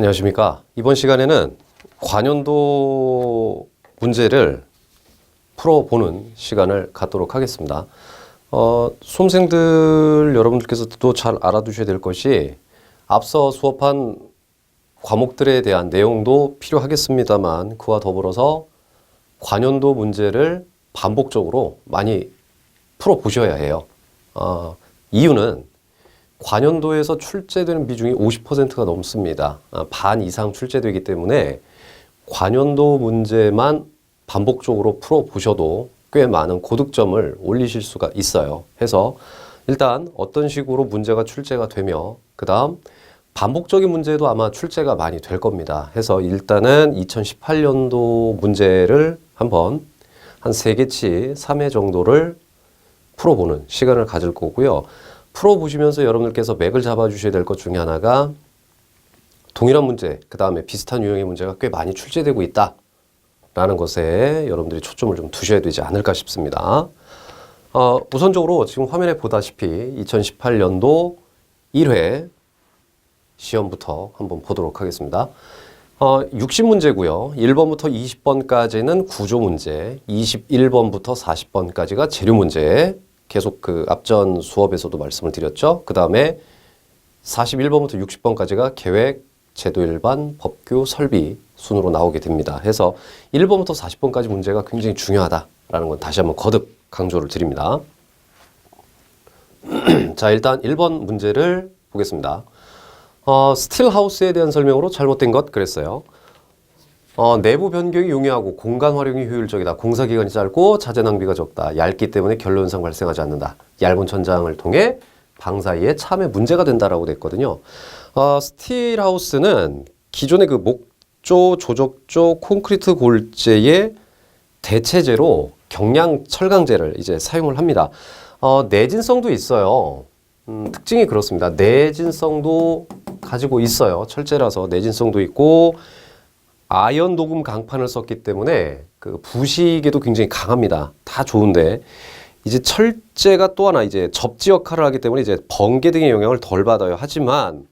안녕하십니까. 이번 시간에는 관연도 문제를 풀어보는 시간을 갖도록 하겠습니다. 수험생들 여러분들께서도 잘 알아두셔야 될 것이 앞서 수업한 과목들에 대한 내용도 필요하겠습니다만 그와 더불어서 관연도 문제를 반복적으로 많이 풀어보셔야 해요. 이유는 관연도에서 출제되는 비중이 50%가 넘습니다. 반 이상 출제되기 때문에 관연도 문제만 반복적으로 풀어보셔도 꽤 많은 고득점을 올리실 수가 있어요. 해서 일단 어떤 식으로 문제가 출제가 되며 그 다음 반복적인 문제도 아마 출제가 많이 될 겁니다. 해서 일단은 2018년도 문제를 한번 한 3개치 3회 정도를 풀어보는 시간을 가질 거고요. 풀어보시면서 여러분들께서 맥을 잡아주셔야 될 것 중에 하나가 동일한 문제, 그 다음에 비슷한 유형의 문제가 꽤 많이 출제되고 있다라는 것에 여러분들이 초점을 좀 두셔야 되지 않을까 싶습니다. 우선적으로 지금 화면에 보다시피 2018년도 1회 시험부터 한번 보도록 하겠습니다. 60문제고요. 1번부터 20번까지는 구조 문제, 21번부터 40번까지가 재료 문제, 계속 그 앞전 수업에서도 말씀을 드렸죠. 그 다음에 41번부터 60번까지가 계획, 제도 일반, 법규, 설비 순으로 나오게 됩니다. 해서 1번부터 40번까지 문제가 굉장히 중요하다라는 건 다시 한번 거듭 강조를 드립니다. 자, 일단 1번 문제를 보겠습니다. 스틸하우스에 대한 설명으로 잘못된 것 그랬어요. 내부 변경이 용이하고 공간 활용이 효율적이다. 공사 기간이 짧고 자재 낭비가 적다. 얇기 때문에 결로 현상 발생하지 않는다. 얇은 천장을 통해 방 사이에 참에 문제가 된다라고 됐거든요. 스틸하우스는 기존의 그 목조, 조적조, 콘크리트 골재의 대체재로 경량 철강재를 이제 사용을 합니다. 내진성도 있어요. 특징이 그렇습니다. 내진성도 가지고 있어요. 철재라서 내진성도 있고 아연 도금 강판을 썼기 때문에 그 부식에도 굉장히 강합니다. 다 좋은데 이제 철재가 또 하나 이제 접지 역할을 하기 때문에 이제 번개 등의 영향을 덜 받아요. 하지만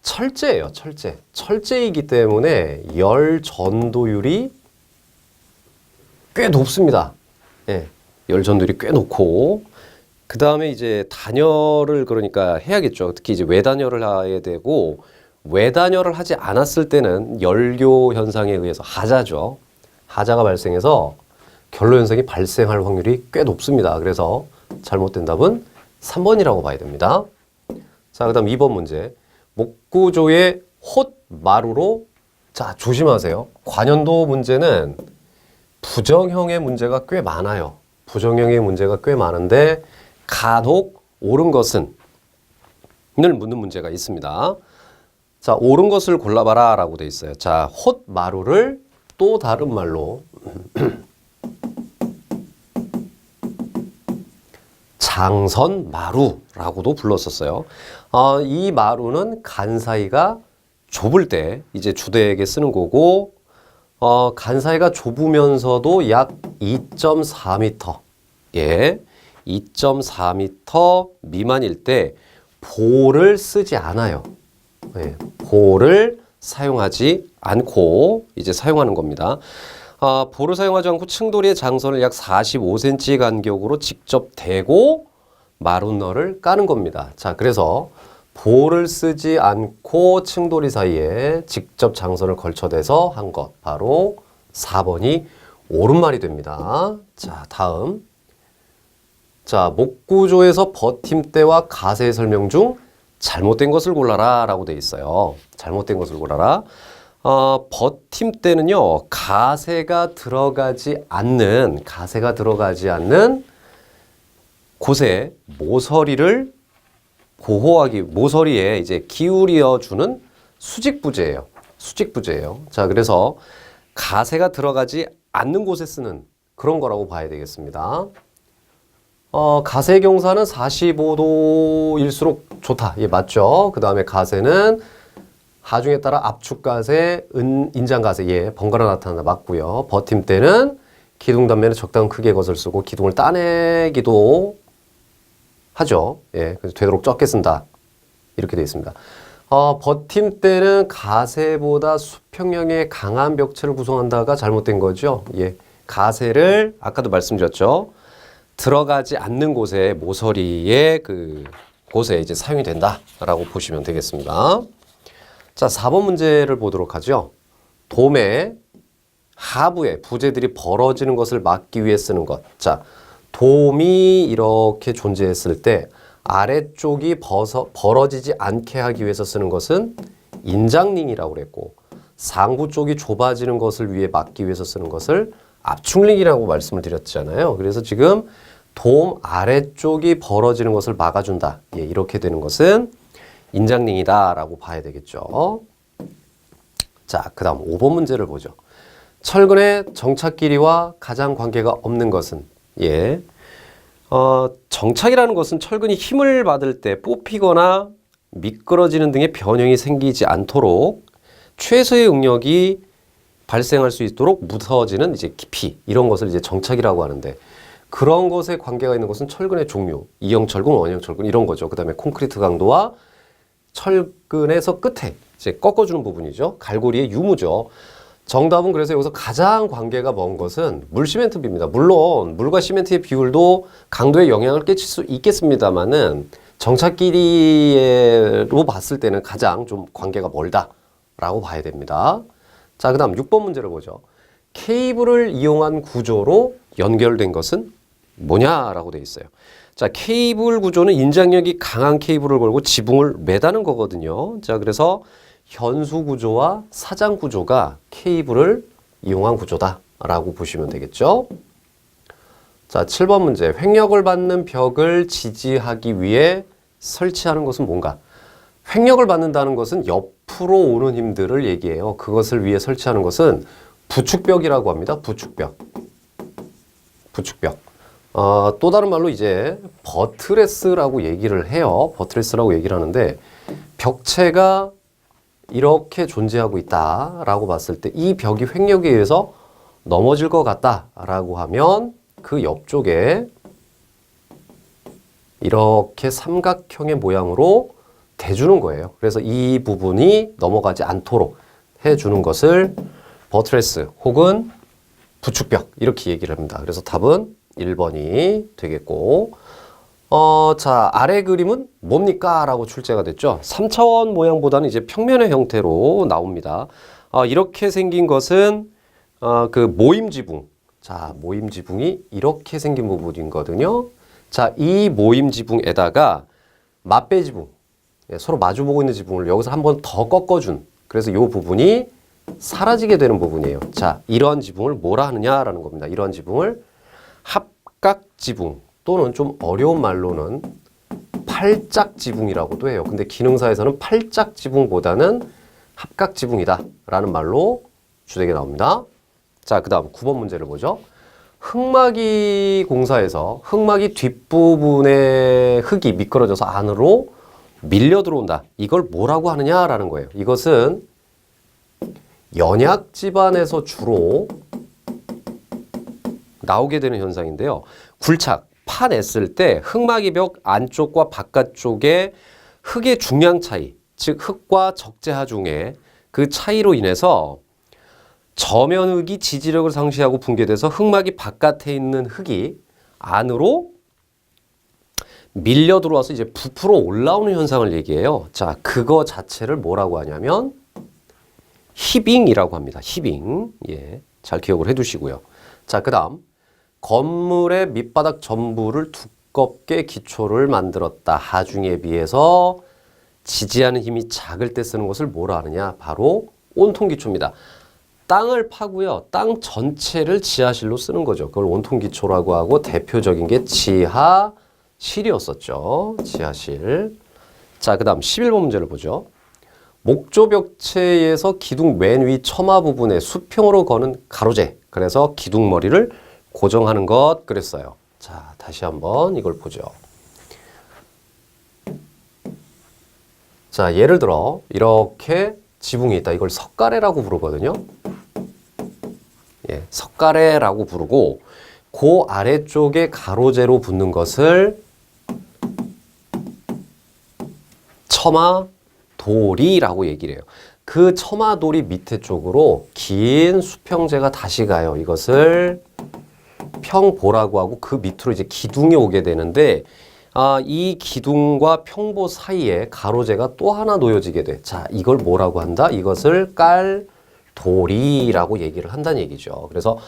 철재예요, 철재. 철재이기 때문에 열 전도율이 꽤 높습니다. 예, 열 전도율이 꽤 높고 그 다음에 이제 단열을 그러니까 해야겠죠. 특히 이제 외단열을 해야 되고 외단열을 하지 않았을 때는 열교 현상에 의해서 하자죠. 하자가 발생해서 결로 현상이 발생할 확률이 꽤 높습니다. 그래서 잘못된 답은 3번이라고 봐야 됩니다. 자, 그 다음 2번 문제. 목구조의 홑마루로 자, 조심하세요. 관연도 문제는 부정형의 문제가 꽤 많아요. 부정형의 문제가 꽤 많은데 간혹 옳은 것은 을 묻는 문제가 있습니다. 자, 옳은 것을 골라봐라 라고 돼 있어요. 자, 홑마루를 또 다른 말로 장선마루라고도 불렀었어요. 이 마루는 간 사이가 좁을 때 이제 주대에게 쓰는 거고 간 사이가 좁으면서도 약 2.4m 예, 2.4m 미만일 때 볼을 쓰지 않아요. 네, 볼을 사용하지 않고 이제 사용하는 겁니다. 볼을 사용하지 않고 층돌이의 장선을 약 45cm 간격으로 직접 대고 마룻너를 까는 겁니다. 자, 그래서 볼을 쓰지 않고 층돌이 사이에 직접 장선을 걸쳐대서 한 것 바로 4번이 옳은 말이 됩니다. 자, 다음. 자, 목구조에서 버팀대와 가세의 설명 중 잘못된 것을 골라라 라고 돼 있어요. 잘못된 것을 골라라. 버팀대는요, 가세가 들어가지 않는 곳에 모서리를 보호하기, 모서리에 이제 기울여주는 수직부재예요. 수직부재예요. 자, 그래서 가세가 들어가지 않는 곳에 쓰는 그런 거라고 봐야 되겠습니다. 가세 경사는 45도일수록 좋다. 예, 맞죠? 그 다음에 가세는 하중에 따라 압축가세, 인장가세, 예, 번갈아 나타난다. 맞고요. 버팀대는 기둥 단면에 적당한 크기의 것을 쓰고 기둥을 따내기도 하죠. 예, 그래서 되도록 적게 쓴다. 이렇게 되어 있습니다. 버팀대는 가세보다 수평형의 강한 벽체를 구성한다가 잘못된 거죠. 예. 가세를 아까도 말씀드렸죠. 들어가지 않는 곳에 모서리에 곳에 이제 사용이 된다라고 보시면 되겠습니다. 자, 4번 문제를 보도록 하죠. 돔의 하부에 부재들이 벌어지는 것을 막기 위해 쓰는 것. 자, 돔이 이렇게 존재했을 때 아래쪽이 벌어지지 않게 하기 위해서 쓰는 것은 인장링이라고 그랬고, 상부 쪽이 좁아지는 것을 위해 막기 위해서 쓰는 것을 압축링이라고 말씀을 드렸잖아요. 그래서 지금 돔 아래쪽이 벌어지는 것을 막아준다. 예, 이렇게 되는 것은 인장링이다 라고 봐야 되겠죠. 자, 그 다음 5번 문제를 보죠. 철근의 정착 길이와 가장 관계가 없는 것은, 예, 정착이라는 것은 철근이 힘을 받을 때 뽑히거나 미끄러지는 등의 변형이 생기지 않도록 최소의 응력이 발생할 수 있도록 무서워지는 이제 깊이, 이런 것을 이제 정착이라고 하는데, 그런 것에 관계가 있는 것은 철근의 종류, 이형 철근, 원형 철근 이런 거죠. 그 다음에 콘크리트 강도와 철근에서 끝에 이제 꺾어주는 부분이죠. 갈고리의 유무죠. 정답은 그래서 여기서 가장 관계가 먼 것은 물시멘트비입니다. 물론 물과 시멘트의 비율도 강도에 영향을 끼칠 수 있겠습니다만은 정착 길이로 봤을 때는 가장 좀 관계가 멀다라고 봐야 됩니다. 자, 그 다음 6번 문제를 보죠. 케이블을 이용한 구조로 연결된 것은 뭐냐라고 되어 있어요. 자, 케이블 구조는 인장력이 강한 케이블을 걸고 지붕을 매다는 거거든요. 자, 그래서 현수 구조와 사장 구조가 케이블을 이용한 구조다라고 보시면 되겠죠. 자, 7번 문제. 횡력을 받는 벽을 지지하기 위해 설치하는 것은 뭔가? 횡력을 받는다는 것은 옆으로 오는 힘들을 얘기해요. 그것을 위해 설치하는 것은 부축벽이라고 합니다. 부축벽. 부축벽. 또 다른 말로 이제 버트레스라고 얘기를 해요. 버트레스라고 얘기를 하는데, 벽체가 이렇게 존재하고 있다라고 봤을 때 이 벽이 횡력에 의해서 넘어질 것 같다라고 하면 그 옆쪽에 이렇게 삼각형의 모양으로 대주는 거예요. 그래서 이 부분이 넘어가지 않도록 해주는 것을 버트레스 혹은 부축벽 이렇게 얘기를 합니다. 그래서 답은 1번이 되겠고, 자, 아래 그림은 뭡니까? 라고 출제가 됐죠. 3차원 모양보다는 이제 평면의 형태로 나옵니다. 이렇게 생긴 것은 그 모임 지붕. 자, 모임 지붕이 이렇게 생긴 부분이거든요. 자, 이 모임 지붕에다가 맞배 지붕, 서로 마주보고 있는 지붕을 여기서 한 번 더 꺾어준, 그래서 이 부분이 사라지게 되는 부분이에요. 자, 이러한 지붕을 뭐라 하느냐라는 겁니다. 이러한 지붕을 합각 지붕 또는 좀 어려운 말로는 팔짝 지붕이라고도 해요. 근데 기능사에서는 팔짝 지붕보다는 합각 지붕이다 라는 말로 주되게 나옵니다. 자, 그 다음 9번 문제를 보죠. 흙막이 공사에서 흙막이 뒷부분에 흙이 미끄러져서 안으로 밀려 들어온다. 이걸 뭐라고 하느냐라는 거예요. 이것은 연약 집안에서 주로 나오게 되는 현상인데요. 굴착, 파냈을 때 흙막이 벽 안쪽과 바깥쪽에 흙의 중량 차이, 즉 흙과 적재하 중에 그 차이로 인해서 저면 흙이 지지력을 상실하고 붕괴돼서 흙막이 바깥에 있는 흙이 안으로 밀려 들어와서 이제 부풀어 올라오는 현상을 얘기해요. 자, 그거 자체를 뭐라고 하냐면 히빙이라고 합니다. 히빙. 예, 잘 기억을 해두시고요. 자, 그 다음 건물의 밑바닥 전부를 두껍게 기초를 만들었다. 하중에 비해서 지지하는 힘이 작을 때 쓰는 것을 뭐라 하느냐? 바로 온통기초입니다. 땅을 파고요. 땅 전체를 지하실로 쓰는 거죠. 그걸 온통기초라고 하고 대표적인 게 지하실이었었죠. 지하실. 자, 그 다음 11번 문제를 보죠. 목조벽체에서 기둥 맨 위 처마 부분에 수평으로 거는 가로재. 그래서 기둥머리를 고정하는 것 그랬어요. 자, 다시 한번 이걸 보죠. 자, 예를 들어 이렇게 지붕이 있다. 이걸 석가래라고 부르거든요. 예, 석가래라고 부르고 그 아래쪽에 가로재로 붙는 것을 처마, 첨화도리라고 얘기를 해요. 그 첨화도리 밑에 쪽으로 긴 수평제가 다시 가요. 이것을 평보라고 하고 그 밑으로 이제 기둥이 오게 되는데 이 기둥과 평보 사이에 가로재가 또 하나 놓여지게 돼. 자, 이걸 뭐라고 한다? 이것을 깔도리라고 얘기를 한다는 얘기죠. 그래서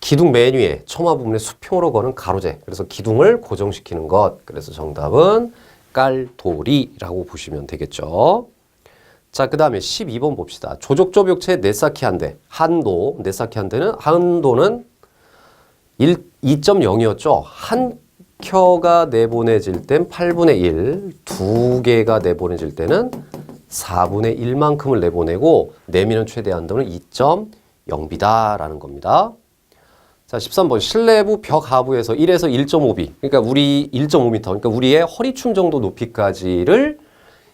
기둥 맨 위에 첨화 부분에 수평으로 거는 가로재. 그래서 기둥을 고정시키는 것. 그래서 정답은 깔도리라고 보시면 되겠죠. 자, 그 다음에 12번 봅시다. 조족조벽체 네사키 한대. 한도는 2.0이었죠. 한 켜가 내보내질 땐 8분의 1, 두 개가 내보내질 때는 4분의 1만큼을 내보내고 내미는 최대 한도는 2.0b다라는 겁니다. 자, 13번 실내부 벽 하부에서 1에서 1.5b, 그러니까 우리 1.5m, 그러니까 우리의 허리춤 정도 높이까지를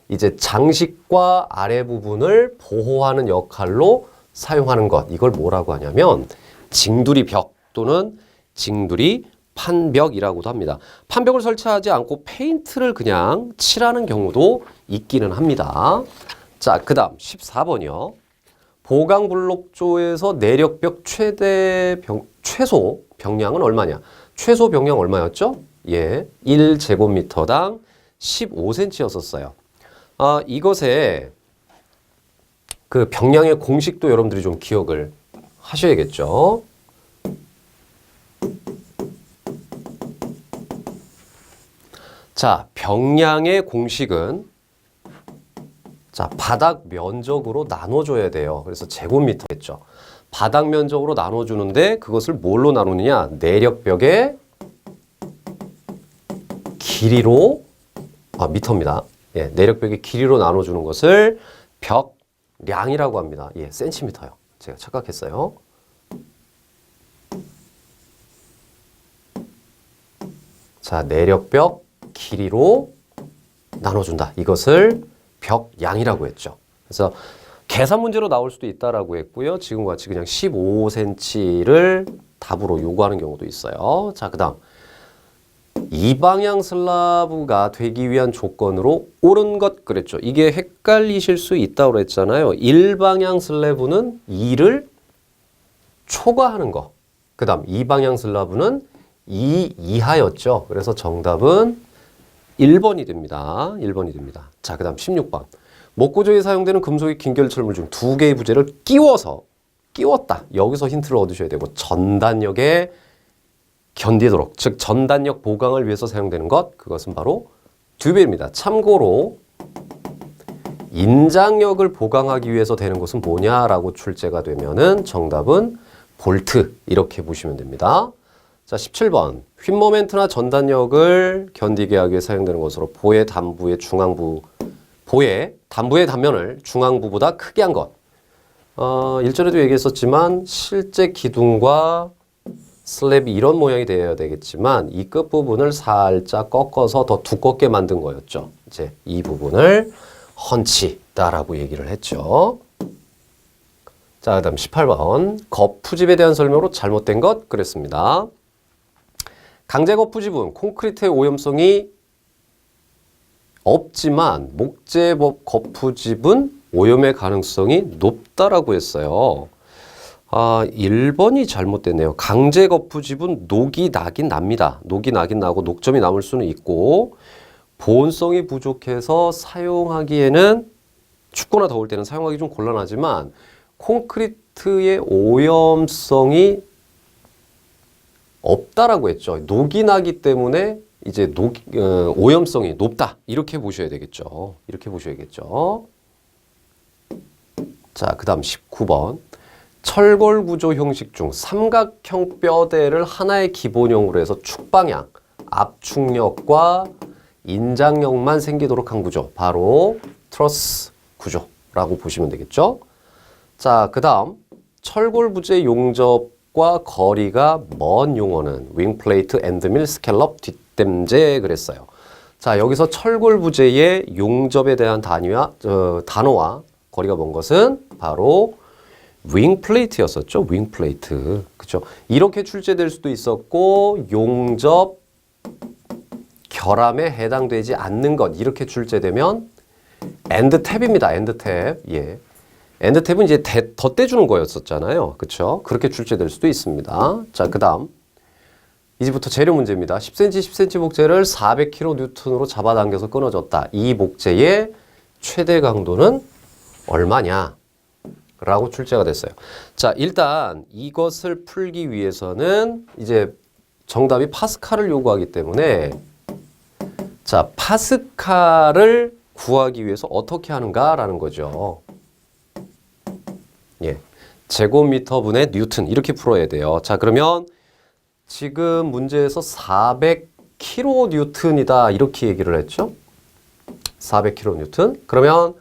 이제 장식과 아래 부분을 보호하는 역할로 사용하는 것. 이걸 뭐라고 하냐면 징두리 벽 또는 징두리 판벽이라고도 합니다. 판벽을 설치하지 않고 페인트를 그냥 칠하는 경우도 있기는 합니다. 자, 그 다음 14번이요. 보강블록조에서 내력벽 최소 병량은 얼마냐? 최소 병량 얼마였죠? 예, 1제곱미터당 15cm였었어요. 이것에 그 병량의 공식도 여러분들이 좀 기억을 하셔야겠죠. 자, 병량의 공식은 자, 바닥 면적으로 나눠줘야 돼요. 그래서 제곱미터겠죠. 바닥 면적으로 나눠주는데 그것을 뭘로 나누느냐? 내력벽의 길이로 미터입니다. 예, 내력벽의 길이로 나눠주는 것을 벽량이라고 합니다. 예, 센티미터요. 제가 착각했어요. 자, 내력벽 길이로 나눠준다. 이것을 벽양이라고 했죠. 그래서 계산 문제로 나올 수도 있다라고 했고요. 지금과 같이 그냥 15cm를 답으로 요구하는 경우도 있어요. 자, 그 다음 이방향 슬라브가 되기 위한 조건으로 옳은 것 그랬죠. 이게 헷갈리실 수 있다고 그랬잖아요. 일방향 슬래브는 2를 초과하는 거. 그 다음 이방향 슬라브는 2 이하였죠. 그래서 정답은 1번이 됩니다. 1번이 됩니다. 자, 그 다음 16번. 목구조에 사용되는 금속의 긴결철물 중 두 개의 부재를 끼웠다. 여기서 힌트를 얻으셔야 되고 전단력에 견디도록, 즉 전단력 보강을 위해서 사용되는 것, 그것은 바로 듀벨입니다. 참고로 인장력을 보강하기 위해서 되는 것은 뭐냐라고 출제가 되면은 정답은 볼트, 이렇게 보시면 됩니다. 자, 17번. 휨모멘트나 전단력을 견디게 하기 위해 사용되는 것으로 단부의 단면을 중앙부보다 크게 한 것. 일전에도 얘기했었지만 실제 기둥과 슬랩이 이런 모양이 되어야 되겠지만 이 끝부분을 살짝 꺾어서 더 두껍게 만든 거였죠. 이제 이 부분을 헌치다라고 얘기를 했죠. 자, 그 다음 18번. 거푸집에 대한 설명으로 잘못된 것 그랬습니다. 강제 거푸집은 콘크리트의 오염성이 없지만 목재 거푸집은 오염의 가능성이 높다라고 했어요. 1번이 잘못됐네요. 강제 거푸집은 녹이 나긴 납니다. 녹이 나긴 나고 녹점이 남을 수는 있고 보온성이 부족해서 사용하기에는 춥거나 더울 때는 사용하기 좀 곤란하지만 콘크리트의 오염성이 없다라고 했죠. 녹이 나기 때문에 이제 오염성이 높다. 이렇게 보셔야 되겠죠. 이렇게 보셔야겠죠. 자, 그 다음 19번. 철골 구조 형식 중 삼각형 뼈대를 하나의 기본형으로 해서 축방향, 압축력과 인장력만 생기도록 한 구조. 바로 트러스 구조라고 보시면 되겠죠. 자, 그 다음 철골 부재 용접과 거리가 먼 용어는 윙플레이트, 엔드밀, 스캘럽, 뒷댐제 그랬어요. 자, 여기서 철골 부재의 용접에 대한 단어와 거리가 먼 것은 바로 윙플레이트였었죠. 윙플레이트. 그쵸? 이렇게 출제될 수도 있었고 용접 결함에 해당되지 않는 것 이렇게 출제되면 엔드 탭입니다. 엔드 탭. 예. 엔드 탭은 이제 덧대주는 거였었잖아요. 그렇죠? 그렇게 출제될 수도 있습니다. 자, 그다음 이제부터 재료 문제입니다. 10cm, 10cm 목재를 400kN으로 잡아당겨서 끊어줬다. 이 목재의 최대 강도는 얼마냐? 라고 출제가 됐어요. 자, 일단 이것을 풀기 위해서는 이제 정답이 파스칼을 요구하기 때문에 자, 파스칼을 구하기 위해서 어떻게 하는가라는 거죠. 예. 제곱미터분의 뉴턴 이렇게 풀어야 돼요. 자, 그러면 지금 문제에서 400kN이다 이렇게 얘기를 했죠. 400kN. 그러면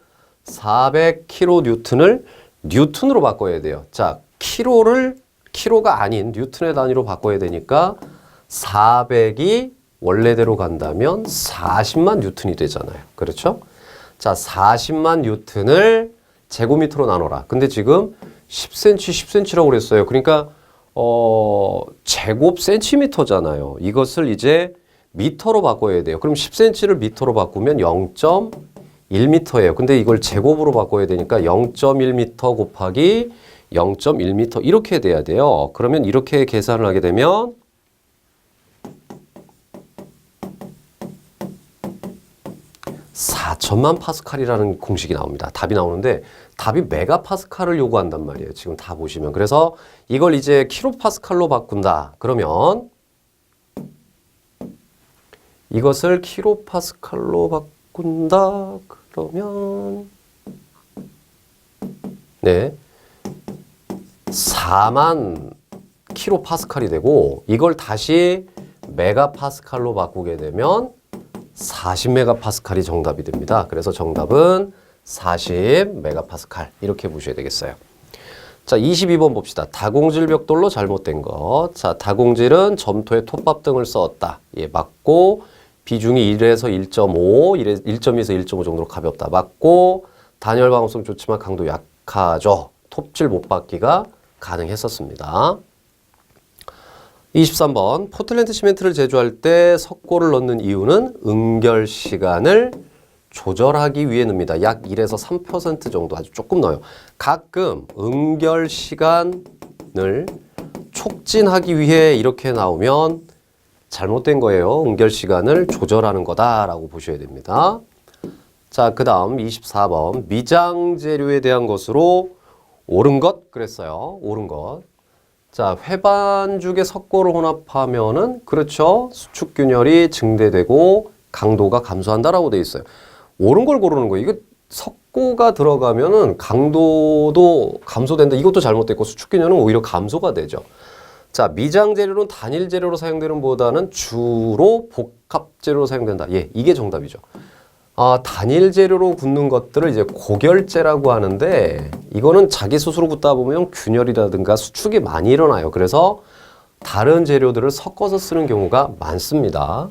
400kN을 뉴턴으로 바꿔야 돼요. 자, 키로가 아닌 뉴턴의 단위로 바꿔야 되니까 400이 원래대로 간다면 40만 뉴턴이 되잖아요. 그렇죠? 자, 40만 뉴턴을 제곱미터로 나눠라. 근데 지금 10cm, 10cm라고 그랬어요. 그러니까 제곱 센티미터잖아요. 이것을 이제 미터로 바꿔야 돼요. 그럼 10cm를 미터로 바꾸면 0.1m예요. 근데 이걸 제곱으로 바꿔야 되니까 0.1m 곱하기 0.1m 이렇게 돼야 돼요. 그러면 이렇게 계산을 하게 되면 4천만 파스칼이라는 공식이 나옵니다. 답이 나오는데 답이 메가파스칼을 요구한단 말이에요. 지금 다 보시면. 그래서 이걸 이제 킬로파스칼로 바꾼다. 그러면 이것을 킬로파스칼로 바꾼다. 그러면 네, 4만 킬로파스칼이 되고 이걸 다시 메가파스칼로 바꾸게 되면 40메가파스칼이 정답이 됩니다. 그래서 정답은 40메가파스칼 이렇게 보셔야 되겠어요. 자, 22번 봅시다. 다공질 벽돌로 잘못된 것. 자, 다공질은 점토에 톱밥 등을 썼다. 예, 맞고 비중이 1에서 1.5, 1.2에서 1.5 정도로 가볍다. 맞고 단열 방어성 좋지만 강도 약하죠. 톱질 못 받기가 가능했었습니다. 23번 포틀랜드 시멘트를 제조할 때 석고를 넣는 이유는 응결 시간을 조절하기 위해입니다. 약 1에서 3% 정도 아주 조금 넣어요. 가끔 응결 시간을 촉진하기 위해 이렇게 나오면 잘못된 거예요. 응결 시간을 조절하는 거다라고 보셔야 됩니다. 자, 그 다음 24번 미장 재료에 대한 것으로 옳은 것 그랬어요. 옳은 것. 자, 회반죽에 석고를 혼합하면은 그렇죠. 수축 균열이 증대되고 강도가 감소한다라고 돼 있어요. 옳은 걸 고르는 거예요. 이거 석고가 들어가면은 강도도 감소된다. 이것도 잘못됐고 수축 균열은 오히려 감소가 되죠. 자, 미장 재료는 단일 재료로 사용되는 보다는 주로 복합 재료로 사용된다. 예, 이게 정답이죠. 단일 재료로 굽는 것들을 이제 고결재라고 하는데 이거는 자기 스스로 굽다 보면 균열이라든가 수축이 많이 일어나요. 그래서 다른 재료들을 섞어서 쓰는 경우가 많습니다.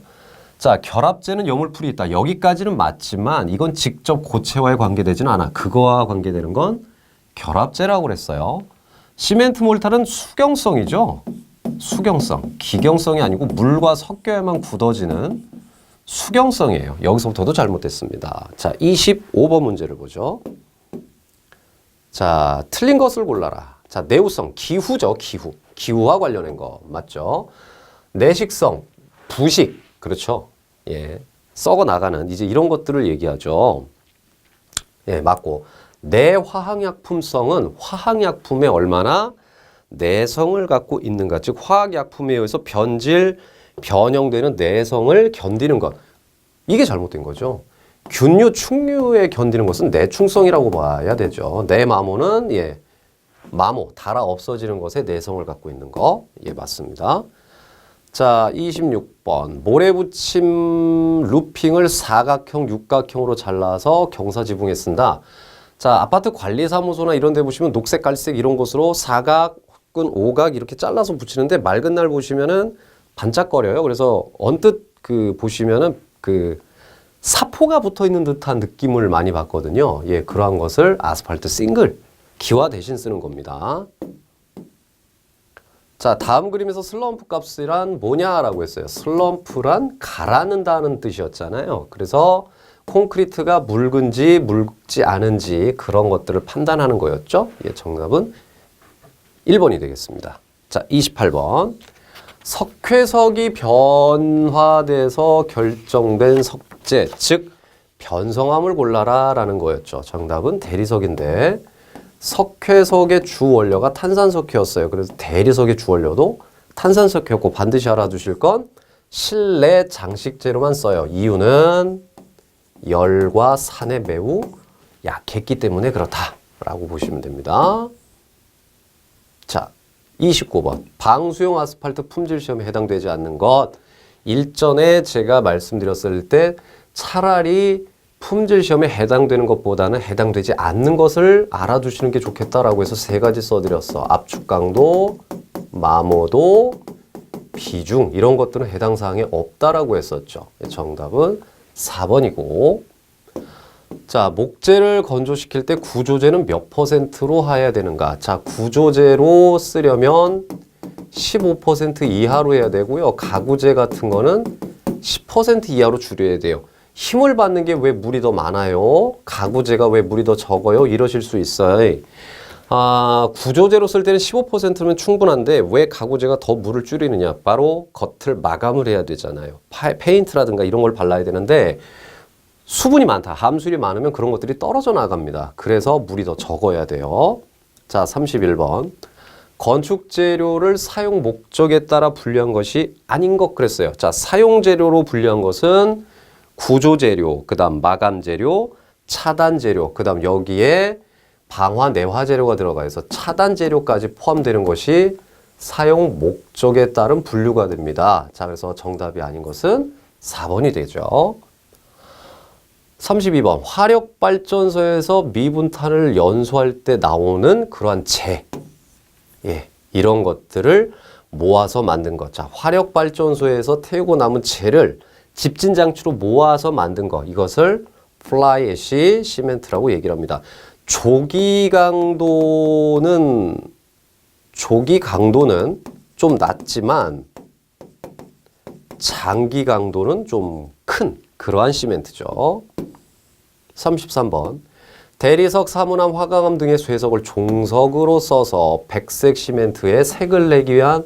자, 결합재는 여물풀이 있다. 여기까지는 맞지만 이건 직접 고체와의 관계되지는 않아. 그거와 관계되는 건 결합재라고 그랬어요. 시멘트 몰타는 수경성이죠. 수경성. 기경성이 아니고 물과 섞여야만 굳어지는 수경성이에요. 여기서부터도 잘못됐습니다. 자, 25번 문제를 보죠. 자, 틀린 것을 골라라. 자, 내우성, 기후죠. 기후. 기후와 관련된 거 맞죠? 내식성, 부식. 그렇죠. 예. 썩어 나가는 이제 이런 것들을 얘기하죠. 예, 맞고. 내화학약품성은 화학약품에 얼마나 내성을 갖고 있는가. 즉 화학약품에 의해서 변형되는 내성을 견디는 것. 이게 잘못된 거죠. 균류, 충류에 견디는 것은 내충성이라고 봐야 되죠. 내마모는 예, 마모, 달아 없어지는 것에 내성을 갖고 있는 거. 예, 맞습니다. 자, 26번. 모래붙임 루핑을 사각형, 육각형으로 잘라서 경사지붕에 쓴다. 자, 아파트 관리사무소나 이런 데 보시면 녹색, 갈색 이런 것으로 사각 혹은 오각 이렇게 잘라서 붙이는데 맑은 날 보시면은 반짝거려요. 그래서 언뜻 보시면은 사포가 붙어 있는 듯한 느낌을 많이 받거든요. 예, 그러한 것을 아스팔트 싱글 기와 대신 쓰는 겁니다. 자, 다음 그림에서 슬럼프 값이란 뭐냐라고 했어요. 슬럼프란 가라앉는다는 뜻이었잖아요. 그래서 콘크리트가 묽은지 묽지 않은지 그런 것들을 판단하는 거였죠. 예, 정답은 1번이 되겠습니다. 자, 28번. 석회석이 변화돼서 결정된 석재, 즉 변성함을 골라라 라는 거였죠. 정답은 대리석인데 석회석의 주 원료가 탄산석회였어요. 그래서 대리석의 주 원료도 탄산석회였고 반드시 알아두실 건 실내 장식재료만 써요. 이유는 열과 산에 매우 약했기 때문에 그렇다라고 보시면 됩니다. 자, 29번. 방수용 아스팔트 품질 시험에 해당되지 않는 것. 일전에 제가 말씀드렸을 때 차라리 품질 시험에 해당되는 것보다는 해당되지 않는 것을 알아두시는 게 좋겠다라고 해서 3가지 써드렸어. 압축 강도, 마모도, 비중 이런 것들은 해당 사항에 없다라고 했었죠. 정답은 4번이고. 자, 목재를 건조시킬 때 구조재는 몇 %로 해야 되는가? 자, 구조재로 쓰려면 15% 이하로 해야 되고요. 가구재 같은 거는 10% 이하로 줄여야 돼요. 힘을 받는 게 왜 물이 더 많아요? 가구재가 왜 물이 더 적어요? 이러실 수 있어요. 구조재로 쓸 때는 15%면 충분한데 왜 가구재가 더 물을 줄이느냐? 바로 겉을 마감을 해야 되잖아요. 페인트라든가 이런 걸 발라야 되는데 수분이 많다. 함수율이 많으면 그런 것들이 떨어져 나갑니다. 그래서 물이 더 적어야 돼요. 자, 31번. 건축 재료를 사용 목적에 따라 분류한 것이 아닌 것 그랬어요. 자, 사용 재료로 분류한 것은 구조 재료, 그다음 마감 재료, 차단 재료, 그다음 여기에 방화 내화 재료가 들어가 있어 차단 재료까지 포함되는 것이 사용 목적에 따른 분류가 됩니다. 자, 그래서 정답이 아닌 것은 4번이 되죠. 32번. 화력발전소에서 미분탄을 연소할 때 나오는 그러한 재. 예, 이런 것들을 모아서 만든 것. 자, 화력발전소에서 태우고 남은 재를 집진장치로 모아서 만든 것. 이것을 플라이 애쉬 시멘트라고 얘기를 합니다. 조기 강도는 좀 낮지만 장기 강도는 좀 큰 그러한 시멘트죠. 33번. 대리석, 사문암, 화강암 등의 쇠석을 종석으로 써서 백색 시멘트에 색을 내기 위한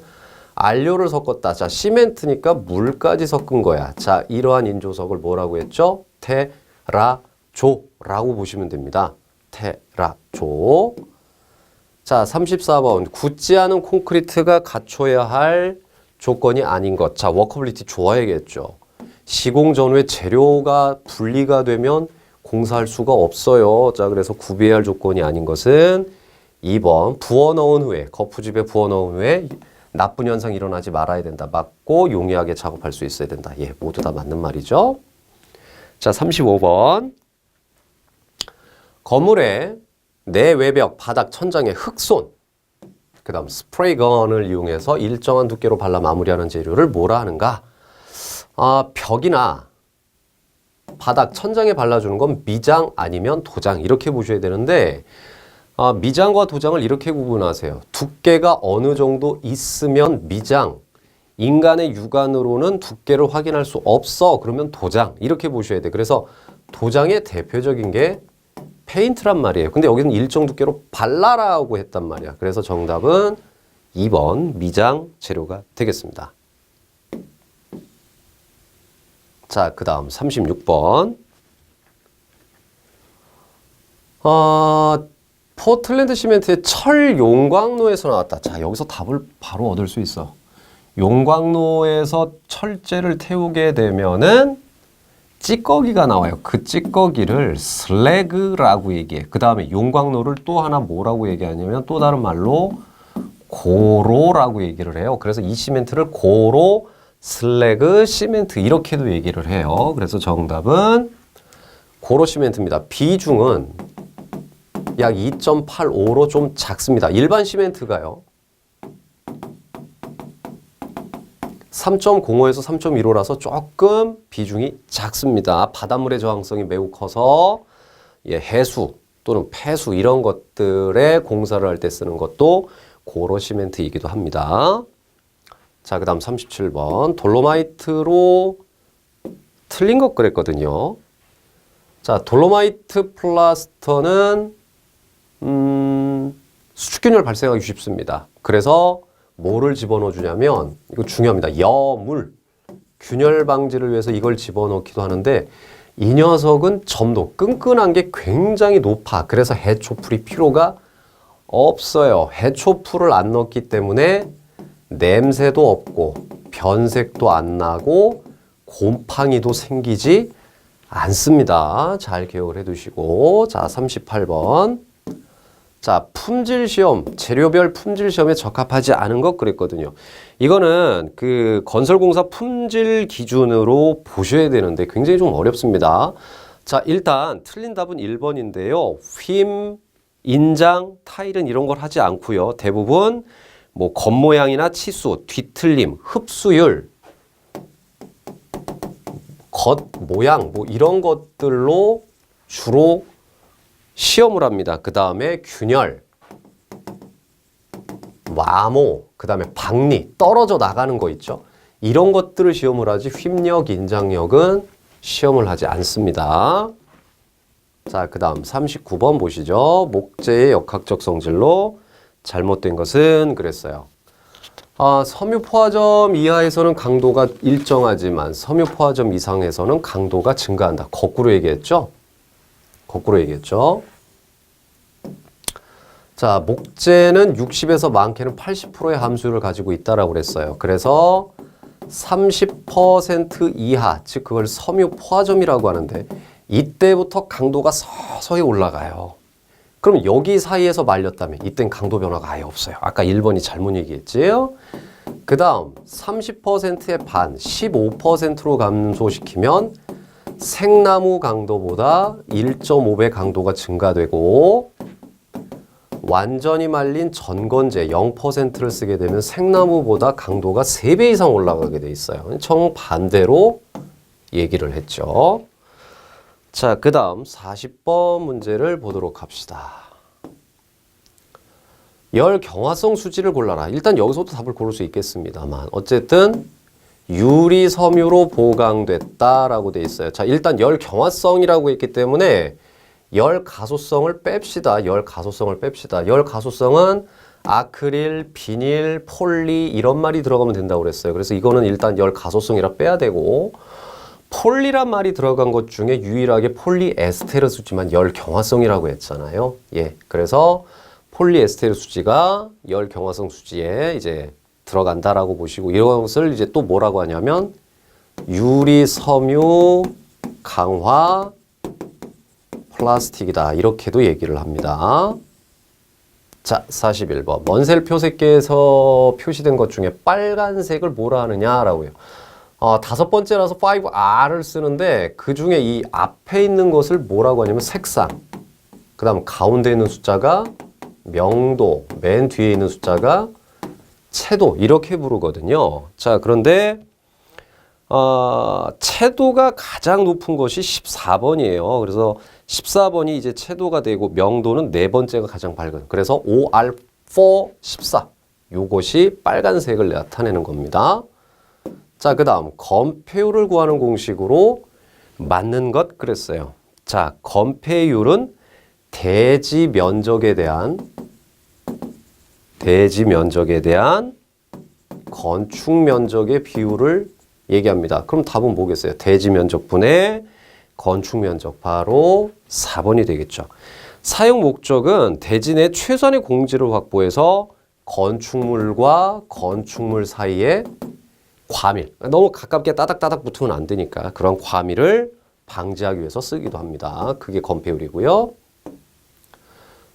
안료를 섞었다. 자, 시멘트니까 물까지 섞은 거야. 자, 이러한 인조석을 뭐라고 했죠? 테라조라고 보시면 됩니다. 테라조. 자, 34번. 굳지 않은 콘크리트가 갖춰야 할 조건이 아닌 것. 자, 워커빌리티 좋아야겠죠. 시공 전후에 재료가 분리가 되면 공사할 수가 없어요. 자, 그래서 구비해야 할 조건이 아닌 것은 2번. 부어 넣은 후에, 거푸집에 부어 넣은 후에 나쁜 현상이 일어나지 말아야 된다. 맞고 용이하게 작업할 수 있어야 된다. 예, 모두 다 맞는 말이죠. 자, 35번. 건물의 내외벽, 바닥, 천장의 흙손, 그 다음 스프레이건을 이용해서 일정한 두께로 발라 마무리하는 재료를 뭐라 하는가? 벽이나 바닥, 천장에 발라주는 건 미장 아니면 도장 이렇게 보셔야 되는데 미장과 도장을 이렇게 구분하세요. 두께가 어느 정도 있으면 미장, 인간의 육안으로는 두께를 확인할 수 없어. 그러면 도장 이렇게 보셔야 돼. 그래서 도장의 대표적인 게 페인트란 말이에요. 근데 여기는 일정 두께로 발라라고 했단 말이야. 그래서 정답은 2번 미장 재료가 되겠습니다. 자, 그 다음 36번. 포틀랜드 시멘트의 철 용광로에서 나왔다. 자, 여기서 답을 바로 얻을 수 있어. 용광로에서 철재를 태우게 되면은 찌꺼기가 나와요. 그 찌꺼기를 슬래그라고 얘기해. 그 다음에 용광로를 또 하나 뭐라고 얘기하냐면 또 다른 말로 고로라고 얘기를 해요. 그래서 이 시멘트를 고로 슬래그 시멘트 이렇게도 얘기를 해요. 그래서 정답은 고로 시멘트입니다. 비중은 약 2.85로 좀 작습니다. 일반 시멘트가요. 3.05에서 3.15라서 조금 비중이 작습니다. 바닷물의 저항성이 매우 커서 해수 또는 폐수 이런 것들에 공사를 할 때 쓰는 것도 고로 시멘트이기도 합니다. 자, 그 다음 37번. 돌로마이트로 틀린 것 그랬거든요. 자, 돌로마이트 플라스터는 수축균열 발생하기 쉽습니다. 그래서 뭐를 집어넣어 주냐면 이거 중요합니다. 여물, 균열 방지를 위해서 이걸 집어넣기도 하는데 이 녀석은 점도 끈끈한 게 굉장히 높아. 그래서 해초풀이 필요가 없어요. 해초풀을 안 넣기 때문에 냄새도 없고 변색도 안 나고 곰팡이도 생기지 않습니다. 잘 기억을 해두시고 자 38번 자 품질시험 재료별 품질시험에 적합하지 않은 것 그랬거든요. 이거는 그 건설공사 품질 기준으로 보셔야 되는데 굉장히 좀 어렵습니다. 자 일단 틀린 답은 1번인데요. 휨, 인장, 타일은 이런 걸 하지 않고요. 대부분 뭐 겉모양이나 치수, 뒤틀림, 흡수율, 겉모양 뭐 이런 것들로 주로 시험을 합니다. 그 다음에 균열, 마모, 그 다음에 박리, 떨어져 나가는 거 있죠. 이런 것들을 시험을 하지 휨력, 인장력은 시험을 하지 않습니다. 자, 그 다음 39번 보시죠. 목재의 역학적 성질로 잘못된 것은 그랬어요. 섬유포화점 이하에서는 강도가 일정하지만 섬유포화점 이상에서는 강도가 증가한다. 거꾸로 얘기했죠? 거꾸로 얘기했죠? 자, 목재는 60에서 많게는 80%의 함수율을 가지고 있다라고 그랬어요. 그래서 30% 이하, 즉 그걸 섬유포화점이라고 하는데 이때부터 강도가 서서히 올라가요. 그럼 여기 사이에서 말렸다면 이땐 강도 변화가 아예 없어요. 아까 1번이 잘못 얘기했지요? 그 다음 30%의 반, 15%로 감소시키면 생나무 강도보다 1.5배 강도가 증가되고 완전히 말린 전건재 0%를 쓰게 되면 생나무보다 강도가 3배 이상 올라가게 돼 있어요. 정반대로 얘기를 했죠. 자, 그 다음 40번 문제를 보도록 합시다. 열 경화성 수지를 골라라. 일단 여기서도 답을 고를 수 있겠습니다만 어쨌든 유리 섬유로 보강됐다라고 돼 있어요. 자, 일단 열 경화성이라고 했기 때문에 열 가소성을 뺍시다. 열 가소성을 뺍시다. 열 가소성은 아크릴, 비닐, 폴리 이런 말이 들어가면 된다고 그랬어요. 그래서 이거는 일단 열 가소성이라 빼야 되고 폴리란 말이 들어간 것 중에 유일하게 폴리에스테르 수지만 열 경화성이라고 했잖아요. 예, 그래서 폴리에스테르 수지가 열 경화성 수지에 이제 들어간다라고 보시고 이것을 이제 또 뭐라고 하냐면 유리 섬유 강화 플라스틱이다 이렇게도 얘기를 합니다. 자, 41번 먼셀 표색계에서 표시된 것 중에 빨간색을 뭐라 하느냐라고요. 5번째라서 5R을 쓰는데 그 중에 이 앞에 있는 것을 뭐라고 하냐면 색상, 그 다음 가운데 있는 숫자가 명도, 맨 뒤에 있는 숫자가 채도 이렇게 부르거든요. 자, 그런데 채도가 가장 높은 것이 14번이에요. 그래서 14번이 이제 채도가 되고 명도는 네 번째가 가장 밝은. 그래서 5R4 14 요것이 빨간색을 나타내는 겁니다. 자, 그 다음 건폐율을 구하는 공식으로 맞는 것 그랬어요. 자, 건폐율은 대지 면적에 대한 건축 면적의 비율을 얘기합니다. 그럼 답은 뭐겠어요? 대지 면적분의 건축 면적 바로 4번이 되겠죠. 사용 목적은 대지 내 최소한의 공지를 확보해서 건축물과 건축물 사이에 과밀, 너무 가깝게 따닥따닥 붙으면 안 되니까 그런 과밀을 방지하기 위해서 쓰기도 합니다. 그게 건폐율이고요.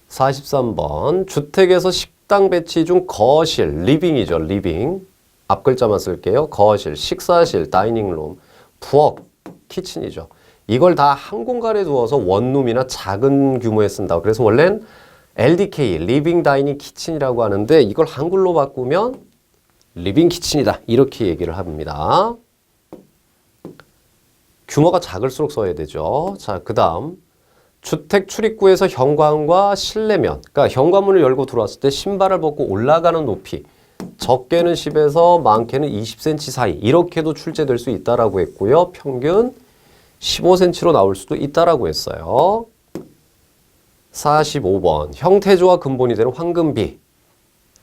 43번 주택에서 식당 배치 중 거실, 리빙이죠. 리빙. 앞글자만 쓸게요. 거실, 식사실, 다이닝룸, 부엌, 키친이죠. 이걸 다 한 공간에 두어서 원룸이나 작은 규모에 쓴다. 그래서 원래는 LDK, 리빙 다이닝 키친이라고 하는데 이걸 한글로 바꾸면 리빙 키친이다. 이렇게 얘기를 합니다. 규모가 작을수록 써야 되죠. 자, 그 다음 주택 출입구에서 현관과 실내면, 그러니까 현관문을 열고 들어왔을 때 신발을 벗고 올라가는 높이 적게는 10에서 많게는 20cm 사이 이렇게도 출제될 수 있다라고 했고요. 평균 15cm로 나올 수도 있다라고 했어요. 45번 형태조와 근본이 되는 황금비.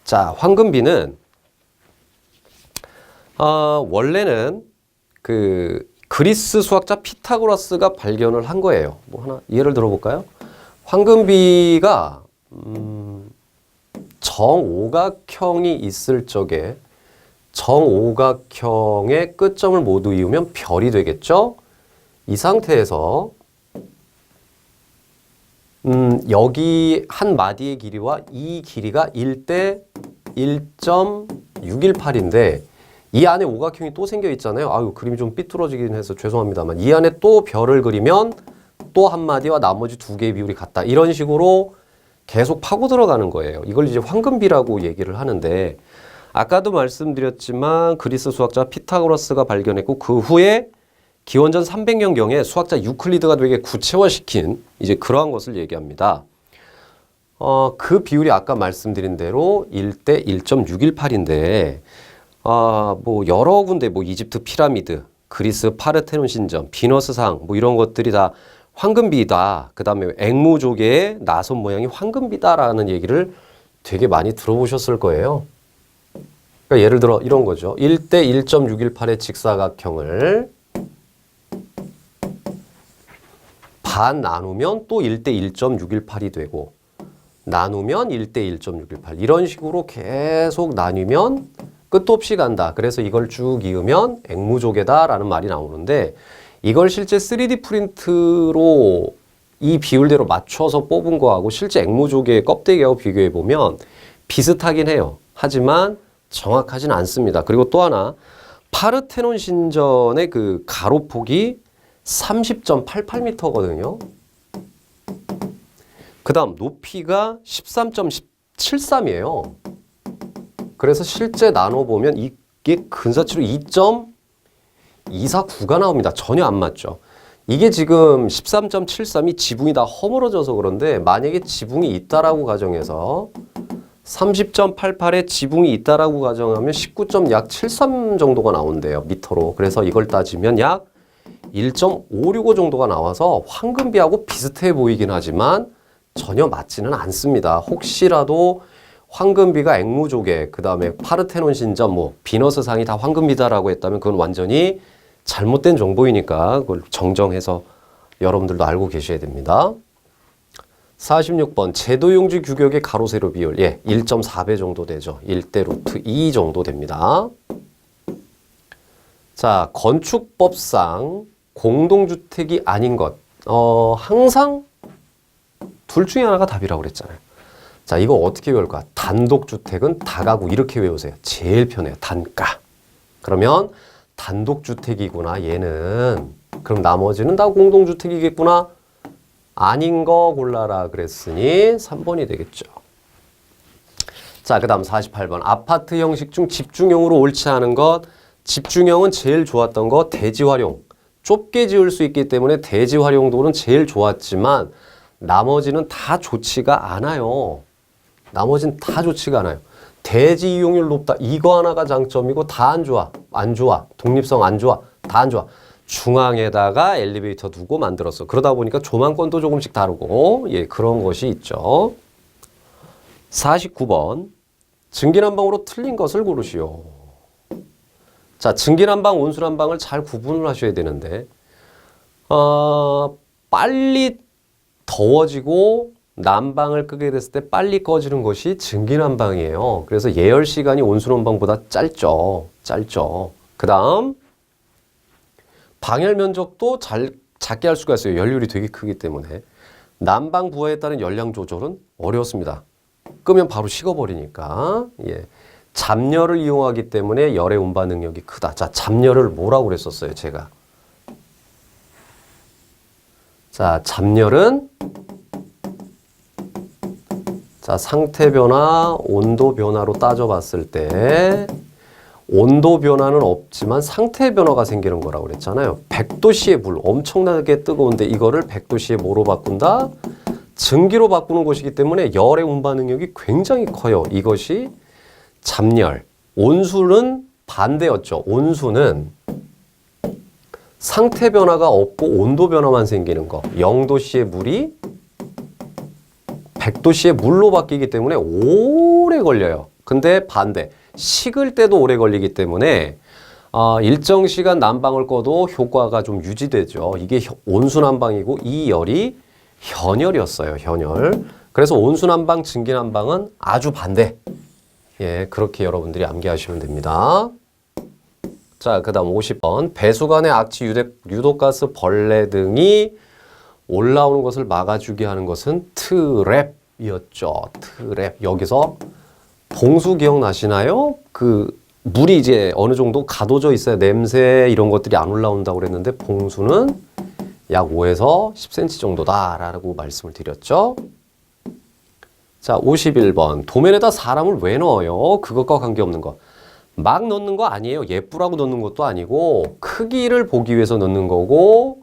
자, 황금비는 원래는 그 그리스 수학자 피타고라스가 발견을 한 거예요. 뭐 하나 예를 들어볼까요? 황금비가 정오각형이 있을 적에 정오각형의 끝점을 모두 이으면 별이 되겠죠? 이 상태에서 여기 한 마디의 길이와 이 길이가 1대 1.618인데 이 안에 오각형이 또 생겨 있잖아요. 아유, 그림이 좀 삐뚤어지긴 해서 죄송합니다만 이 안에 또 별을 그리면 또 한 마디와 나머지 두 개의 비율이 같다. 이런 식으로 계속 파고 들어가는 거예요. 이걸 이제 황금비라고 얘기를 하는데 아까도 말씀드렸지만 그리스 수학자 피타고라스가 발견했고 그 후에 기원전 300년경에 수학자 유클리드가 되게 구체화시킨 이제 그러한 것을 얘기합니다. 그 비율이 아까 말씀드린 대로 1대 1.618인데 뭐 여러 군데 뭐 이집트 피라미드, 그리스 파르테논 신전, 비너스상 뭐 이런 것들이 다 황금비다. 그 다음에 앵무조개의 나선 모양이 황금비다라는 얘기를 되게 많이 들어보셨을 거예요. 그러니까 예를 들어 이런 거죠. 1대 1.618의 직사각형을 반 나누면 또 1대 1.618이 되고 나누면 1대 1.618 이런 식으로 계속 나뉘면 끝도 없이 간다. 그래서 이걸 쭉 이으면 앵무조개다라는 말이 나오는데 이걸 실제 3D 프린트로 이 비율대로 맞춰서 뽑은 거하고 실제 앵무조개의 껍데기하고 비교해 보면 비슷하긴 해요. 하지만 정확하진 않습니다. 그리고 또 하나 파르테논 신전의 그 가로폭이 30.88m거든요. 그 다음 높이가 13.73이에요. 그래서 실제 나눠보면 이게 근사치로 2.249가 나옵니다. 전혀 안 맞죠. 이게 지금 13.73이 지붕이 다 허물어져서 그런데 만약에 지붕이 있다라고 가정해서 30.88에 지붕이 있다라고 가정하면 19.73 정도가 나온대요. 미터로. 그래서 이걸 따지면 약 1.565 정도가 나와서 황금비하고 비슷해 보이긴 하지만 전혀 맞지는 않습니다. 혹시라도 황금비가 앵무조개, 그 다음에 파르테논 신전, 뭐 비너스상이 다 황금비다라고 했다면 그건 완전히 잘못된 정보이니까 그걸 정정해서 여러분들도 알고 계셔야 됩니다. 46번 제도용지 규격의 가로 세로 비율 1.4배 정도 되죠. 1대 루트 2 정도 됩니다. 자, 건축법상 공동주택이 아닌 것 항상 둘 중에 하나가 답이라고 그랬잖아요. 자, 이거 어떻게 외울까? 단독주택은 다가구 이렇게 외우세요. 제일 편해요. 단가. 그러면 단독주택이구나 얘는. 그럼 나머지는 다 공동주택이겠구나. 아닌 거 골라라 그랬으니 3번이 되겠죠. 자, 그 다음 48번. 아파트 형식 중 집중형으로 옳지 않은 것. 집중형은 제일 좋았던 거 대지활용. 좁게 지을 수 있기 때문에 대지활용도는 제일 좋았지만 나머지는 다 좋지가 않아요. 나머지는 다 좋지가 않아요. 대지 이용률 높다. 이거 하나가 장점이고 다 안 좋아. 안 좋아. 독립성 안 좋아. 다 안 좋아. 중앙에다가 엘리베이터 두고 만들었어. 그러다 보니까 조망권도 조금씩 다르고 그런 것이 있죠. 49번. 증기난방으로 틀린 것을 고르시오. 자, 증기난방, 온수난방을 잘 구분을 하셔야 되는데 빨리 더워지고 난방을 끄게 됐을 때 빨리 꺼지는 것이 증기난방이에요. 그래서 예열 시간이 온수난방보다 짧죠. 그 다음 방열 면적도 작게 할 수가 있어요. 연료율이 되게 크기 때문에. 난방 부하에 따른 열량 조절은 어렵습니다. 끄면 바로 식어버리니까. 잡열을 이용하기 때문에 열의 운반 능력이 크다. 자, 잡열을 뭐라고 그랬었어요, 제가? 자, 잡열은 자, 상태 변화, 온도 변화로 따져봤을 때 온도 변화는 없지만 상태 변화가 생기는 거라고 그랬잖아요. 100도씨의 물, 엄청나게 뜨거운데 이거를 100도씨의 뭐로 바꾼다? 증기로 바꾸는 것이기 때문에 열의 운반 능력이 굉장히 커요. 이것이 잡열. 온수는 반대였죠. 온수는 상태 변화가 없고 온도 변화만 생기는 거. 0도씨의 물이 100도씨의 물로 바뀌기 때문에 오래 걸려요. 근데 반대, 식을 때도 오래 걸리기 때문에 일정 시간 난방을 꺼도 효과가 좀 유지되죠. 이게 온수난방이고 이 열이 현열이었어요. 현열. 그래서 온수난방, 증기난방은 아주 반대. 예, 그렇게 여러분들이 암기하시면 됩니다. 자, 그 다음 50번. 배수관의 악취, 유독가스, 벌레 등이 올라오는 것을 막아주게 하는 것은 트랩이었죠. 트랩. 여기서 봉수 기억나시나요? 그 물이 이제 어느 정도 가둬져 있어야 냄새 이런 것들이 안 올라온다고 그랬는데 봉수는 약 5에서 10cm 정도다라고 말씀을 드렸죠. 자, 51번. 도면에다 사람을 왜 넣어요? 그것과 관계없는 것. 막 넣는 거 아니에요. 예쁘라고 넣는 것도 아니고 크기를 보기 위해서 넣는 거고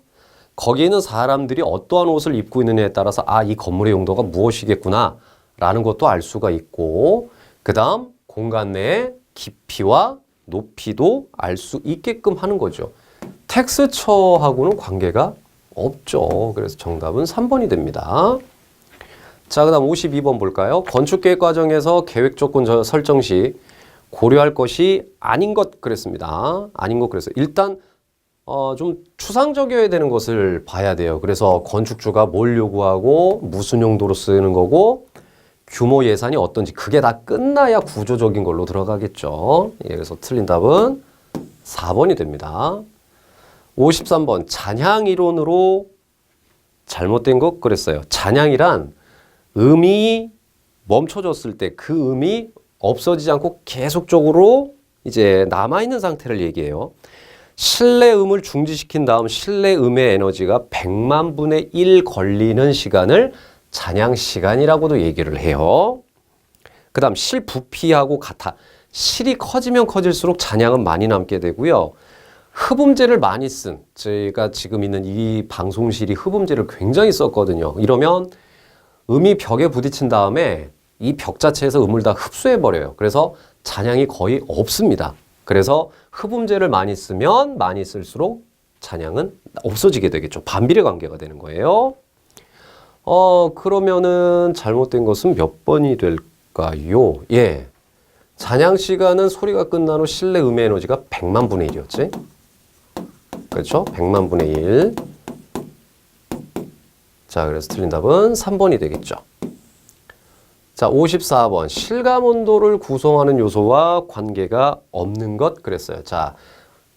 거기에 있는 사람들이 어떠한 옷을 입고 있느냐에 따라서 이 건물의 용도가 무엇이겠구나 라는 것도 알 수가 있고 그 다음 공간 내에 깊이와 높이도 알 수 있게끔 하는 거죠. 텍스처하고는 관계가 없죠. 그래서 정답은 3번이 됩니다. 자, 그 다음 52번 볼까요? 건축계획 과정에서 계획 조건 설정 시 고려할 것이 아닌 것 그랬습니다. 아닌 것 그랬어요. 일단 좀 추상적이어야 되는 것을 봐야 돼요. 그래서 건축주가 뭘 요구하고 무슨 용도로 쓰는 거고 규모 예산이 어떤지 그게 다 끝나야 구조적인 걸로 들어가겠죠. 예, 그래서 틀린 답은 4번이 됩니다. 53번 잔향 이론으로 잘못된 것 그랬어요. 잔향이란 음이 멈춰졌을 때 그 음이 없어지지 않고 계속적으로 이제 남아있는 상태를 얘기해요. 실내 음을 중지시킨 다음 실내 음의 에너지가 100만 분의 1 걸리는 시간을 잔향 시간이라고도 얘기를 해요. 그 다음 실 부피하고 같아. 실이 커지면 커질수록 잔향은 많이 남게 되고요. 흡음재를 많이 쓴, 저희가 지금 있는 이 방송실이 흡음재를 굉장히 썼거든요. 이러면 음이 벽에 부딪힌 다음에 이 벽 자체에서 음을 다 흡수해버려요. 그래서 잔향이 거의 없습니다. 그래서 흡음재를 많이 쓰면 많이 쓸수록 잔향은 없어지게 되겠죠. 반비례 관계가 되는 거예요. 그러면은 잘못된 것은 몇 번이 될까요? 예. 잔향 시간은 소리가 끝난 후 실내 음의 에너지가 100만 분의 1이었지? 그렇죠? 100만 분의 1. 자, 그래서 틀린 답은 3번이 되겠죠. 자, 54번. 실감 온도를 구성하는 요소와 관계가 없는 것 그랬어요. 자,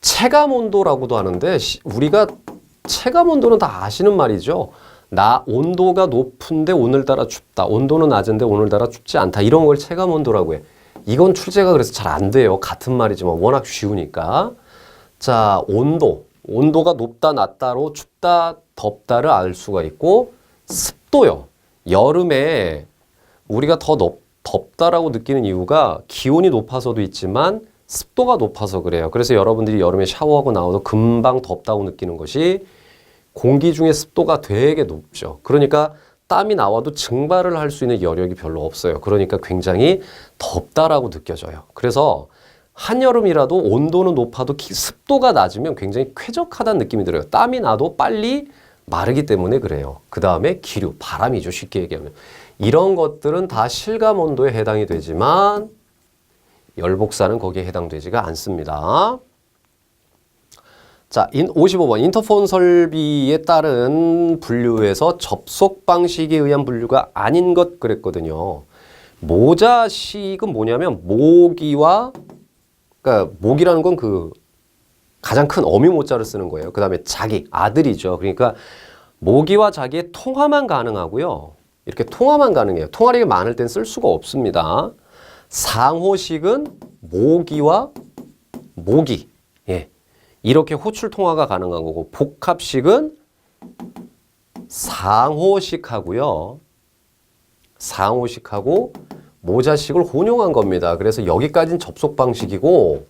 체감 온도라고도 하는데 우리가 체감 온도는 다 아시는 말이죠. 온도가 높은데 오늘따라 춥다. 온도는 낮은데 오늘따라 춥지 않다. 이런 걸 체감 온도라고 해. 이건 출제가 그래서 잘 안 돼요. 같은 말이지만 워낙 쉬우니까. 자, 온도가 높다, 낮다로 춥다, 덥다를 알 수가 있고 습도요. 여름에 우리가 더 덥다라고 느끼는 이유가 기온이 높아서도 있지만 습도가 높아서 그래요. 그래서 여러분들이 여름에 샤워하고 나와도 금방 덥다고 느끼는 것이 공기 중에 습도가 되게 높죠. 그러니까 땀이 나와도 증발을 할 수 있는 여력이 별로 없어요. 그러니까 굉장히 덥다라고 느껴져요. 그래서 한여름이라도 온도는 높아도 습도가 낮으면 굉장히 쾌적하다는 느낌이 들어요. 땀이 나도 빨리 마르기 때문에 그래요. 그 다음에 기류, 바람이죠. 쉽게 얘기하면. 이런 것들은 다 실감 온도에 해당이 되지만 열복사는 거기에 해당되지가 않습니다. 자, 55번. 인터폰 설비에 따른 분류에서 접속 방식에 의한 분류가 아닌 것 그랬거든요. 모자식은 뭐냐면 그러니까 모기라는 건 그 가장 큰 어미 모자를 쓰는 거예요. 그 다음에 아들이죠. 그러니까 모기와 자기의 통화만 가능하고요. 이렇게 통화만 가능해요. 통화력이 많을 땐 쓸 수가 없습니다. 상호식은 모기와 모기. 예. 이렇게 호출 통화가 가능한 거고 복합식은 상호식하고요. 상호식하고 모자식을 혼용한 겁니다. 그래서 여기까지는 접속 방식이고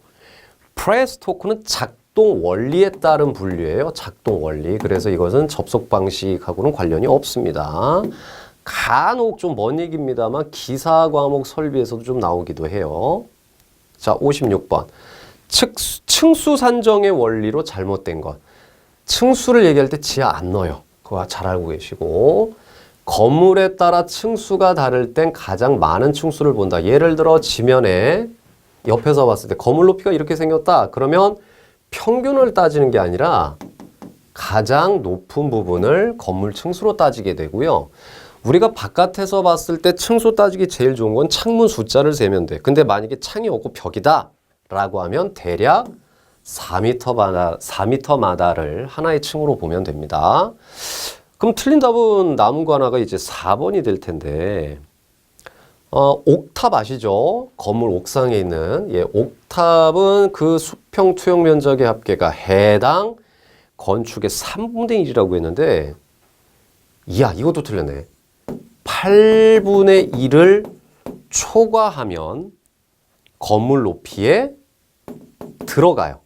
프레스토크는 작동 원리에 따른 분류예요. 작동 원리. 그래서 이것은 접속 방식하고는 관련이 없습니다. 간혹 좀 먼 얘기입니다만 기사 과목 설비에서도 좀 나오기도 해요. 자, 56번. 층수 산정의 원리로 잘못된 것. 층수를 얘기할 때 지하 안 넣어요. 그거 잘 알고 계시고. 건물에 따라 층수가 다를 땐 가장 많은 층수를 본다. 예를 들어 지면에 옆에서 봤을 때 건물 높이가 이렇게 생겼다. 그러면 평균을 따지는 게 아니라 가장 높은 부분을 건물 층수로 따지게 되고요. 우리가 바깥에서 봤을 때 층수 따지기 제일 좋은 건 창문 숫자를 세면 돼. 근데 만약에 창이 없고 벽이다 라고 하면 대략 4m마다를 하나의 층으로 보면 됩니다. 그럼 틀린 답은 남은 거 하나가 이제 4번이 될 텐데, 옥탑 아시죠? 건물 옥상에 있는, 옥탑은 그 수평 투영 면적의 합계가 해당 건축의 3분의 1이라고 했는데, 이야, 이것도 틀렸네. 8분의 1을 초과하면 건물 높이에 들어가요.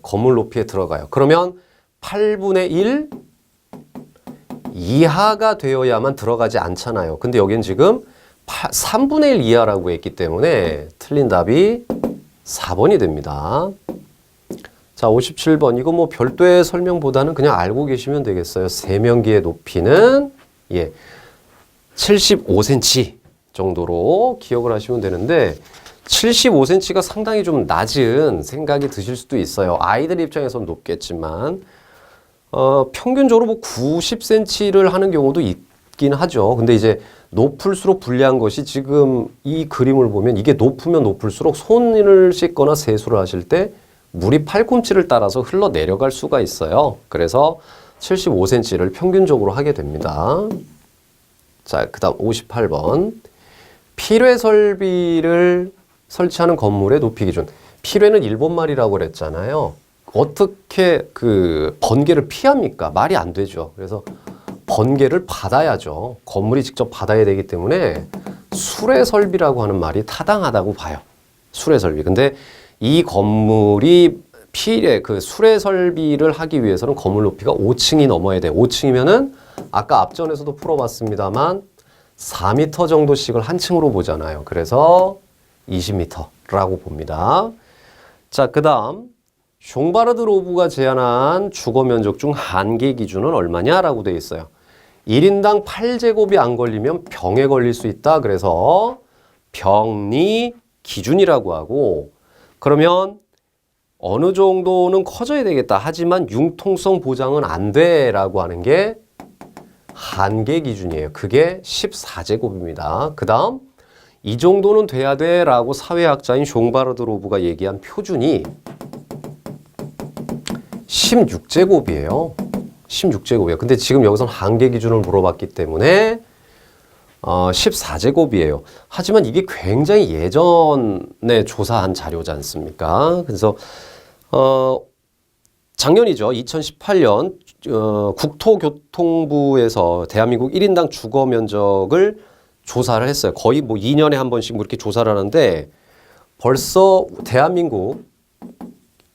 건물 높이에 들어가요. 그러면 8분의 1 이하가 되어야만 들어가지 않잖아요. 근데 여긴 지금 3분의 1 이하라고 했기 때문에 틀린 답이 4번이 됩니다. 자, 57번. 이거 뭐 별도의 설명보다는 그냥 알고 계시면 되겠어요. 세면기의 높이는 75cm 정도로 기억을 하시면 되는데, 75cm가 상당히 좀 낮은 생각이 드실 수도 있어요. 아이들 입장에서는 높겠지만 평균적으로 뭐 90cm를 하는 경우도 있긴 하죠. 근데 이제 높을수록 불리한 것이 지금 이 그림을 보면 이게 높으면 높을수록 손을 씻거나 세수를 하실 때 물이 팔꿈치를 따라서 흘러 내려갈 수가 있어요. 그래서 75cm를 평균적으로 하게 됩니다. 자, 그 다음 58번. 필회 설비를 설치하는 건물의 높이 기준. 필회는 일본말이라고 그랬잖아요. 어떻게 그 번개를 피합니까? 말이 안 되죠. 그래서 번개를 받아야죠. 건물이 직접 받아야 되기 때문에 수레 설비라고 하는 말이 타당하다고 봐요. 수레 설비. 근데 이 건물이 필회 그 수레 설비를 하기 위해서는 건물 높이가 5층이 넘어야 돼요. 5층이면은 아까 앞전에서도 풀어봤습니다만 4m 정도씩을 한 층으로 보잖아요. 그래서 20m라고 봅니다. 자, 그 다음 숑바르드 로브가 제안한 주거 면적 중 한계 기준은 얼마냐라고 되어 있어요. 1인당 8제곱이 안 걸리면 병에 걸릴 수 있다. 그래서 병리 기준이라고 하고, 그러면 어느 정도는 커져야 되겠다. 하지만 융통성 보장은 안 돼라고 하는 게 한계 기준이에요. 그게 14제곱입니다. 그 다음 이 정도는 돼야 돼 라고 사회학자인 숑바르드 로브가 얘기한 표준이 16제곱이에요. 16제곱이에요. 근데 지금 여기서는 한계 기준을 물어봤기 때문에 14제곱이에요. 하지만 이게 굉장히 예전에 조사한 자료지 않습니까? 그래서 작년이죠. 2018년 국토교통부에서 대한민국 1인당 주거 면적을 조사를 했어요. 거의 뭐 2년에 한 번씩 그렇게 조사를 하는데, 벌써 대한민국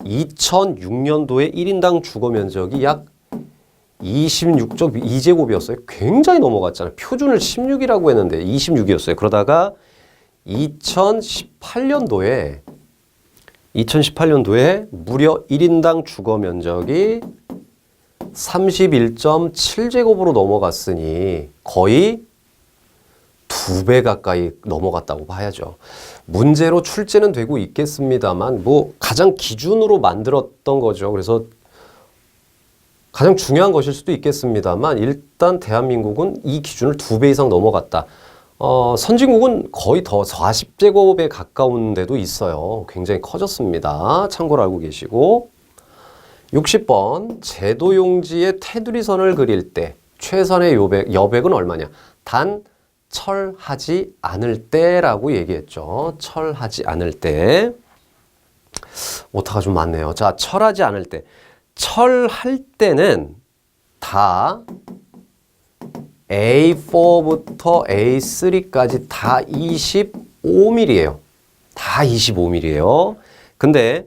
2006년도에 1인당 주거 면적이 약 26.2제곱이었어요. 굉장히 넘어갔잖아요. 표준을 16이라고 했는데 26이었어요. 그러다가 2018년도에 무려 1인당 주거 면적이 31.7제곱으로 넘어갔으니 거의 2배 가까이 넘어갔다고 봐야죠. 문제로 출제는 되고 있겠습니다만 뭐 가장 기준으로 만들었던 거죠. 그래서 가장 중요한 것일 수도 있겠습니다만 일단 대한민국은 이 기준을 2배 이상 넘어갔다. 선진국은 거의 더 40제곱에 가까운 데도 있어요. 굉장히 커졌습니다. 참고로 알고 계시고. 60번 제도용지에 테두리선을 그릴 때 최선의 여백은 얼마냐? 단 철하지 않을 때라고 얘기했죠. 철하지 않을 때. 오타가 좀 많네요. 자, 철하지 않을 때. 철할 때는 다 A4부터 A3까지 다 25mm예요. 다 25mm예요. 근데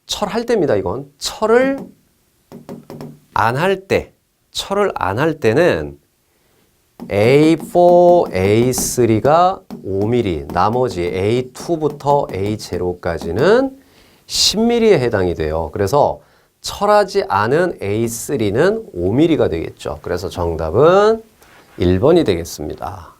철할 때입니다, 이건. 철을 안 할 때는 A4, A3가 5mm, 나머지 A2부터 A0까지는 10mm에 해당이 돼요. 그래서 철하지 않은 A3는 5mm가 되겠죠. 그래서 정답은 1번이 되겠습니다.